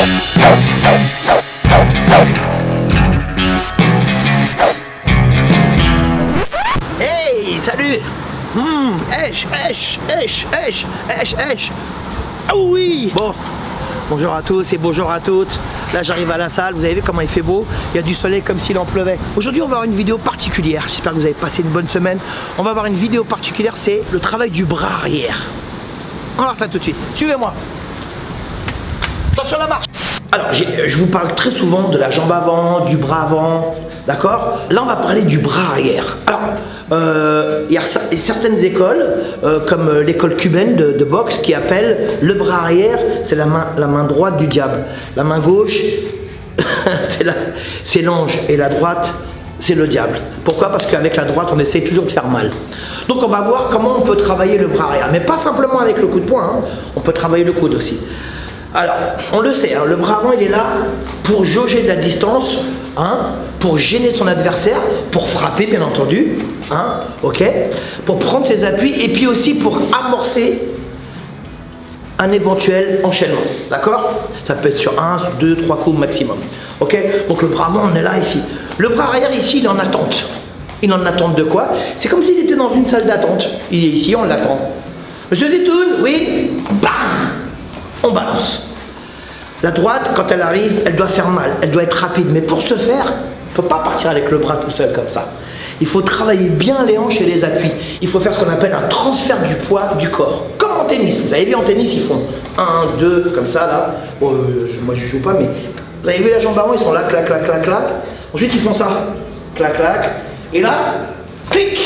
Hey, salut. Ah oui. Bon, bonjour à tous et bonjour à toutes. Là j'arrive à la salle, vous avez vu comment il fait beau. Il y a du soleil comme s'il en pleuvait. Aujourd'hui on va avoir une vidéo particulière. J'espère que vous avez passé une bonne semaine. On va avoir une vidéo particulière, c'est le travail du bras arrière. On va voir ça tout de suite. Suivez-moi. Attention la marche. Alors, je vous parle très souvent de la jambe avant, du bras avant, d'accord? Là, on va parler du bras arrière. Alors, il y a certaines écoles, comme l'école cubaine de boxe, qui appellent le bras arrière, c'est la main droite du diable. La main gauche, c'est l'ange, et la droite, c'est le diable. Pourquoi? Parce qu'avec la droite, on essaie toujours de faire mal. Donc, on va voir comment on peut travailler le bras arrière. Mais pas simplement avec le coup de poing, hein. On peut travailler le coude aussi. Alors, on le sait, hein, le bras avant, il est là pour jauger de la distance, hein, pour gêner son adversaire, pour frapper, bien entendu, hein, ok, pour prendre ses appuis et puis aussi pour amorcer un éventuel enchaînement, d'accord? Ça peut être sur 1, 2, 3 coups maximum, ok? Donc le bras avant, on est là, ici. Le bras arrière, ici, il est en attente. Il est en attente de quoi? C'est comme s'il était dans une salle d'attente. Il est ici, on l'attend. Monsieur Zitoun, oui? Bam! On balance. La droite, quand elle arrive, elle doit faire mal, elle doit être rapide. Mais pour ce faire, on ne peut pas partir avec le bras tout seul comme ça. Il faut travailler bien les hanches et les appuis. Il faut faire ce qu'on appelle un transfert du poids du corps. Comme en tennis. Vous avez vu en tennis, ils font 1, 2, comme ça là. Bon, moi je ne joue pas, mais vous avez vu la jambe avant, ils sont là, clac, clac, clac, clac. Ensuite ils font ça, clac, clac. Et là, clic.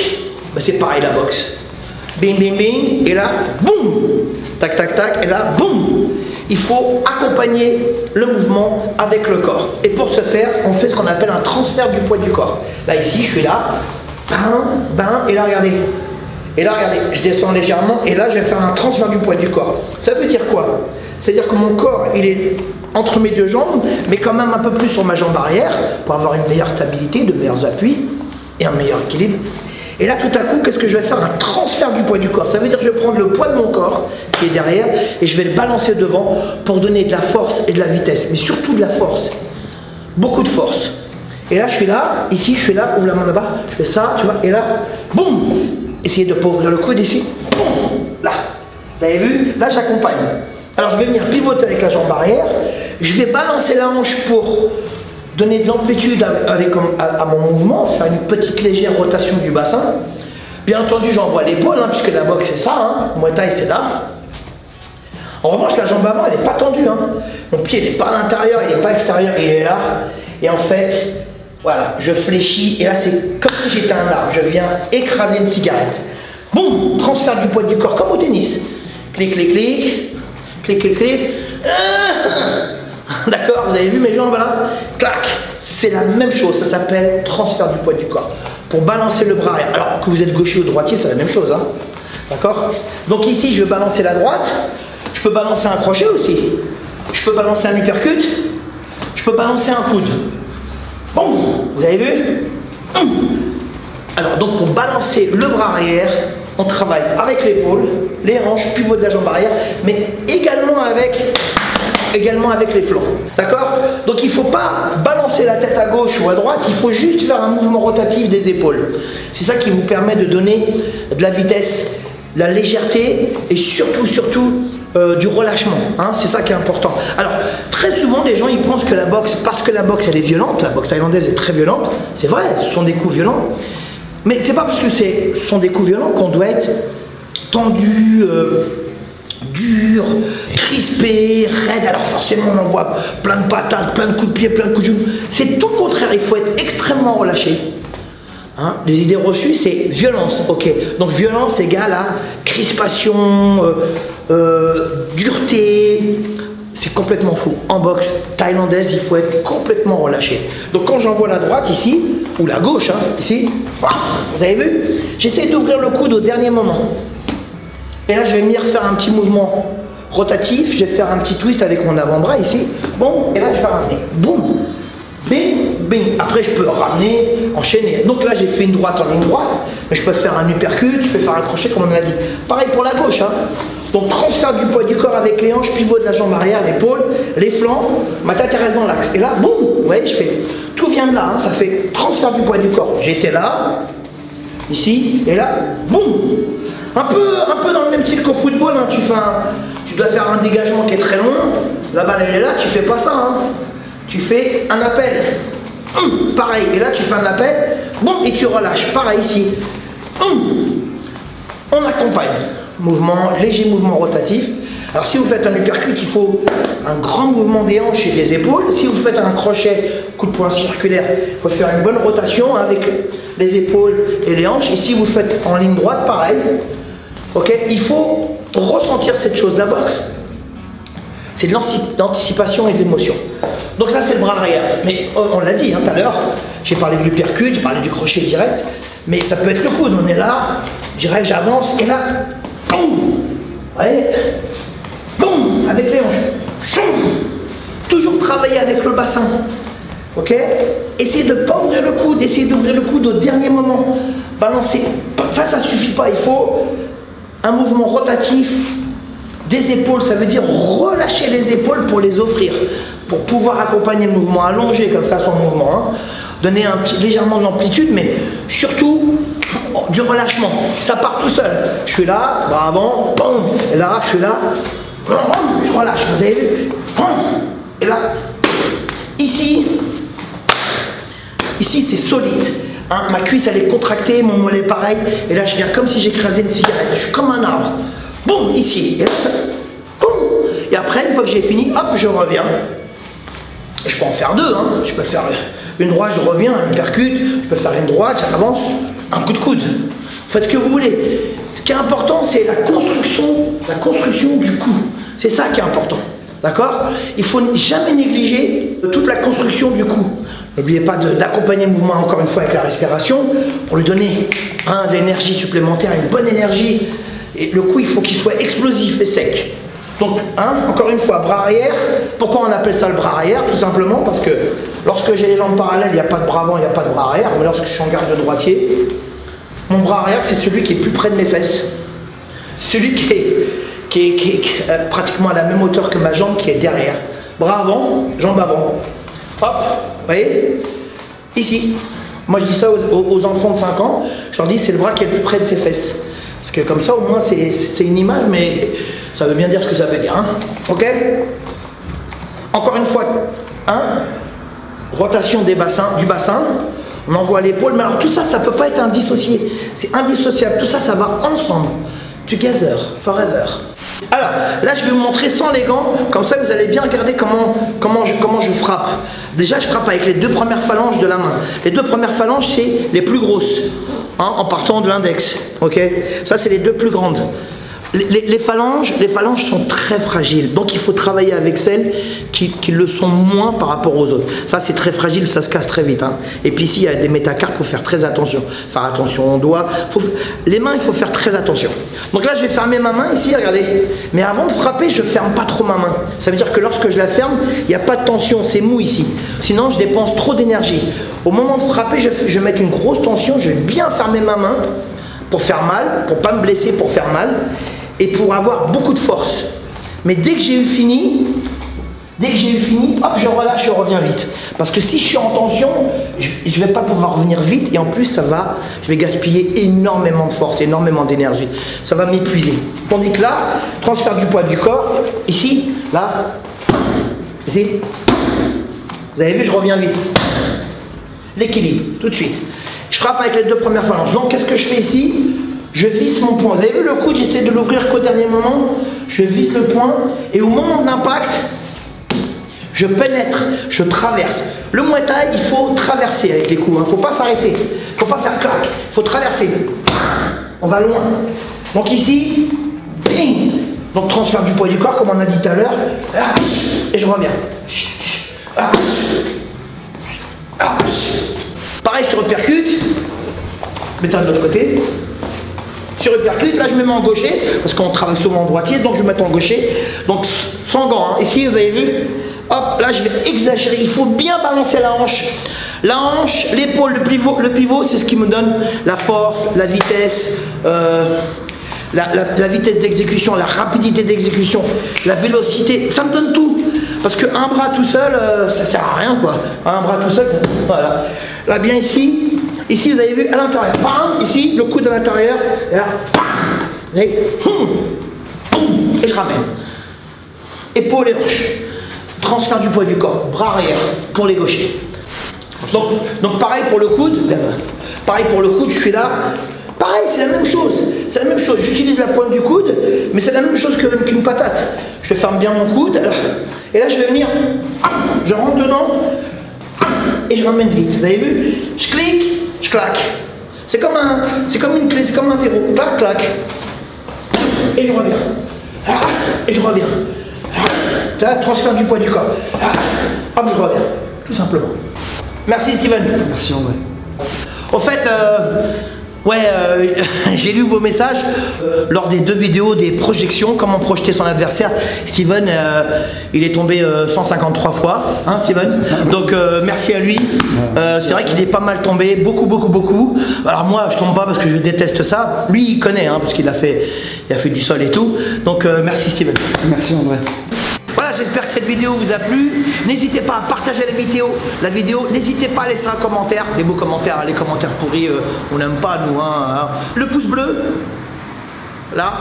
Ben, c'est pareil la boxe. Bing, bing, bing. Et là, boum. Tac, tac, tac, et là, boum! Il faut accompagner le mouvement avec le corps. Et pour ce faire, on fait ce qu'on appelle un transfert du poids du corps. Là, ici, je suis là, et là, regardez. Et là, regardez, je descends légèrement, et là, je vais faire un transfert du poids du corps. Ça veut dire quoi? C'est-à-dire que mon corps, il est entre mes deux jambes, mais quand même un peu plus sur ma jambe arrière, pour avoir une meilleure stabilité, de meilleurs appuis, et un meilleur équilibre. Et là, tout à coup, qu'est-ce que je vais faire? Un transfert du poids du corps. Ça veut dire que je vais prendre le poids de mon corps, qui est derrière, et je vais le balancer devant pour donner de la force et de la vitesse. Mais surtout de la force. Beaucoup de force. Et là, je suis là, ici, je suis là, ouvre la main là-bas, je fais ça, tu vois, et là, boum! Essayez de ne pas ouvrir le coude ici. Boum! Là. Vous avez vu? Là, j'accompagne. Alors, je vais venir pivoter avec la jambe arrière. Je vais balancer la hanche pour donner de l'amplitude à mon mouvement, faire une petite légère rotation du bassin. Bien entendu, j'envoie l'épaule, hein, puisque la boxe c'est ça, hein. Muay Thai c'est là. En revanche, la jambe avant, elle n'est pas tendue. Hein. Mon pied n'est pas à l'intérieur, il n'est pas extérieur, il est là. Et en fait, voilà, je fléchis, et là c'est comme si j'étais un arbre, je viens écraser une cigarette. Boum, transfert du poids du corps, comme au tennis. Clic, clic, clic, clic, clic, clic. D'accord, vous avez vu mes jambes là? Clac. C'est la même chose, ça s'appelle transfert du poids du corps. Pour balancer le bras arrière. Alors que vous êtes gaucher ou droitier, c'est la même chose. Hein. D'accord? Donc ici, je vais balancer la droite. Je peux balancer un crochet aussi. Je peux balancer un uppercut. Je peux balancer un coude. Bon, vous avez vu? Alors, donc pour balancer le bras arrière, on travaille avec l'épaule, les hanches, pivot de la jambe arrière, mais également avec les flancs, d'accord? Donc il ne faut pas balancer la tête à gauche ou à droite, il faut juste faire un mouvement rotatif des épaules. C'est ça qui vous permet de donner de la vitesse, de la légèreté et surtout du relâchement, hein? C'est ça qui est important. Alors très souvent les gens ils pensent que la boxe, parce que la boxe elle est violente, la boxe thaïlandaise est très violente, c'est vrai, ce sont des coups violents, mais c'est pas parce que ce sont des coups violents qu'on doit être tendu, dur, crispé, raide. Alors forcément on envoie plein de patates, plein de coups de pied, plein de coups de genoux. C'est tout le contraire, il faut être extrêmement relâché. Hein? Les idées reçues c'est violence, ok. Donc violence égale à crispation, dureté. C'est complètement fou. En boxe thaïlandaise, il faut être complètement relâché. Donc quand j'envoie la droite ici, ou la gauche, hein, ici, vous avez vu? J'essaie d'ouvrir le coude au dernier moment. Et là, je vais venir faire un petit mouvement rotatif. Je vais faire un petit twist avec mon avant-bras ici. Bon, et là, je vais ramener. Boum, bing, bing. Après, je peux ramener, enchaîner. Donc là, j'ai fait une droite en ligne droite. Mais je peux faire un uppercut, je peux faire un crochet, comme on l'a dit. Pareil pour la gauche. Hein. Donc transfert du poids du corps avec les hanches, pivot de la jambe arrière, l'épaule, les flancs, ma tête reste dans l'axe. Et là, boum, vous voyez, je fais, tout vient de là, hein, ça fait transfert du poids du corps. J'étais là, ici, et là, boum. Un peu dans le même style qu'au football, hein, tu dois faire un dégagement qui est très long, la balle elle est là, tu fais pas ça, hein. Tu fais un appel, pareil, et là tu fais un appel, boum, et tu relâches, pareil ici. On accompagne, mouvement, léger mouvement rotatif. Alors si vous faites un uppercut, il faut un grand mouvement des hanches et des épaules. Si vous faites un crochet, coup de poing circulaire, il faut faire une bonne rotation avec les épaules et les hanches. Et si vous faites en ligne droite, pareil. Ok, il faut ressentir cette chose. La boxe, c'est de l'anticipation et de l'émotion. Donc ça c'est le bras arrière. Mais on l'a dit hein, tout à l'heure, j'ai parlé de l'uppercut, j'ai parlé du crochet direct. Mais ça peut être le coude, on est là, direct, j'avance, et là, boum, ouais, boum, avec les hanches, boum. Toujours travailler avec le bassin, ok. Essayez de ne pas ouvrir le coude, essayez d'ouvrir le coude au dernier moment, balancer, ça suffit pas, il faut un mouvement rotatif des épaules, ça veut dire relâcher les épaules pour les offrir, pour pouvoir accompagner le mouvement, allonger comme ça son mouvement, hein. Donner légèrement de l'amplitude, mais surtout du relâchement. Ça part tout seul. Je suis là, bras avant, boum, et là, je suis là, je relâche. Vous avez vu? Et là, ici c'est solide. Hein, ma cuisse elle est contractée, mon mollet pareil, et là je viens comme si j'écrasais une cigarette. Je suis comme un arbre. Boum, ici. Et là, ça, boum. Et après, une fois que j'ai fini, hop, je reviens. Je peux en faire deux, hein. Je peux faire une droite, je reviens, un uppercut, je peux faire une droite, j'avance, un coup de coude. Faites ce que vous voulez. Ce qui est important, c'est la construction du coup. C'est ça qui est important. D'accord? Il ne faut jamais négliger toute la construction du coup. N'oubliez pas d'accompagner le mouvement encore une fois avec la respiration pour lui donner de l'énergie supplémentaire, une bonne énergie. Et le coup, il faut qu'il soit explosif et sec. Donc, encore une fois, bras arrière. Pourquoi on appelle ça le bras arrière? Tout simplement parce que lorsque j'ai les jambes parallèles, il n'y a pas de bras avant, il n'y a pas de bras arrière. Mais lorsque je suis en garde de droitier, mon bras arrière, c'est celui qui est plus près de mes fesses. Celui qui est pratiquement à la même hauteur que ma jambe qui est derrière. Bras avant, jambe avant. Hop, vous voyez? Ici. Moi, je dis ça aux enfants de 5 ans. Je leur dis, c'est le bras qui est le plus près de tes fesses. Parce que comme ça, au moins, c'est une image, mais ça veut bien dire ce que ça veut dire. Hein? Ok? Encore une fois, rotation du bassin. On envoie l'épaule. Mais alors, tout ça, ça ne peut pas être indissocié. C'est indissociable. Tout ça, ça va ensemble. Together, forever. Alors, là, je vais vous montrer sans les gants. Comme ça, vous allez bien regarder comment je frappe. Déjà, je frappe avec les 2 premières phalanges de la main. Les 2 premières phalanges, c'est les plus grosses. En partant de l'index. Ok? Ça, c'est les 2 plus grandes. Les phalanges sont très fragiles, donc il faut travailler avec celles qui le sont moins par rapport aux autres. Ça c'est très fragile, ça se casse très vite. Hein. Et puis ici il y a des métacarpes, il faut faire très attention. Faire attention, on doit. Les mains, il faut faire très attention. Donc là je vais fermer ma main ici, regardez. Mais avant de frapper, je ferme pas trop ma main. Ça veut dire que lorsque je la ferme, il n'y a pas de tension, c'est mou ici. Sinon je dépense trop d'énergie. Au moment de frapper, je vais mettre une grosse tension, je vais bien fermer ma main pour faire mal, pour pas me blesser, pour faire mal. Et pour avoir beaucoup de force. Mais dès que j'ai eu fini, hop, je relâche, je reviens vite. Parce que si je suis en tension, je ne vais pas pouvoir revenir vite et en plus je vais gaspiller énormément de force, énormément d'énergie. Ça va m'épuiser. Tandis que là, transfert du poids du corps, ici, là, ici, vous avez vu, je reviens vite. L'équilibre, tout de suite. Je frappe avec les 2 premières phalanges. Donc qu'est-ce que je fais ici? Je visse mon point. Vous avez vu le coude, j'essaie de l'ouvrir qu'au dernier moment. Je visse le point et au moment de l'impact, je pénètre, je traverse. Le Muay Thai, il faut traverser avec les coups. Il ne faut pas s'arrêter. Il ne faut pas faire clac. Il faut traverser. On va loin. Donc ici, bing. Donc transfert du poids du corps, comme on a dit tout à l'heure. Et je reviens. Pareil sur uppercut. Mettons de l'autre côté. Sur uppercut, là je me mets en gaucher, parce qu'on travaille souvent en droitier, donc je vais mettre en gaucher. Donc sans gants, hein. Ici vous avez vu, hop, là je vais exagérer, il faut bien balancer la hanche. La hanche, l'épaule, le pivot c'est ce qui me donne la force, la vitesse, la vitesse d'exécution, la rapidité d'exécution, la vélocité, ça me donne tout. Parce qu'un bras tout seul, ça sert à rien quoi. Un bras tout seul, voilà. Là bien ici vous avez vu à l'intérieur, ici le coude à l'intérieur, et là, et je ramène. Épaule et hanche. Transfert du poids du corps, bras arrière pour les gauchers. Donc pareil pour le coude, pareil pour le coude, je suis là. Pareil, c'est la même chose. C'est la même chose. J'utilise la pointe du coude, mais c'est la même chose qu'une patate. Je ferme bien mon coude, et là je vais venir, je rentre dedans, et je ramène vite. Vous avez vu? Je clique, je claque. C'est comme une clé, c'est comme un verrou. Clac, clac. Et je reviens. Et je reviens. Transfert du poids du corps. Hop, je reviens. Tout simplement. Merci Steven. Merci André. Au fait, j'ai lu vos messages lors des 2 vidéos des projections, comment projeter son adversaire. Steven, il est tombé 153 fois, hein Steven? Donc merci à lui. C'est vrai qu'il est pas mal tombé, beaucoup. Alors moi, je tombe pas parce que je déteste ça. Lui, il connaît, hein, parce qu'il a fait du sol et tout. Donc merci Steven. Merci André. Voilà, j'espère que cette vidéo vous a plu. N'hésitez pas à partager la vidéo. N'hésitez pas à laisser un commentaire. Des beaux commentaires, les commentaires pourris, on n'aime pas nous. Hein. Le pouce bleu. Là,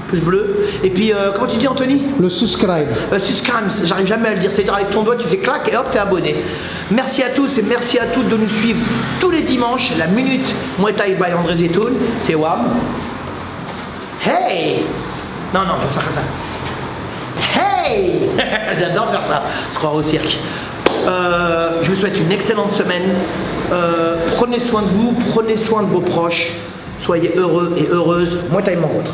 pouce bleu. Et puis, comment tu dis Anthony? Le subscribe. Subscribe, j'arrive jamais à le dire. C'est-à-dire avec ton doigt, tu fais clac et hop, t'es abonné. Merci à tous et merci à toutes de nous suivre tous les dimanches. La Minute Muay Thai by André Zetoun. C'est WAM. Hey! Non, je vais faire comme ça. Hey! J'adore faire ça, se croire au cirque. Je vous souhaite une excellente semaine. Prenez soin de vous, prenez soin de vos proches. Soyez heureux et heureuses. Muay Thai mon vôtre.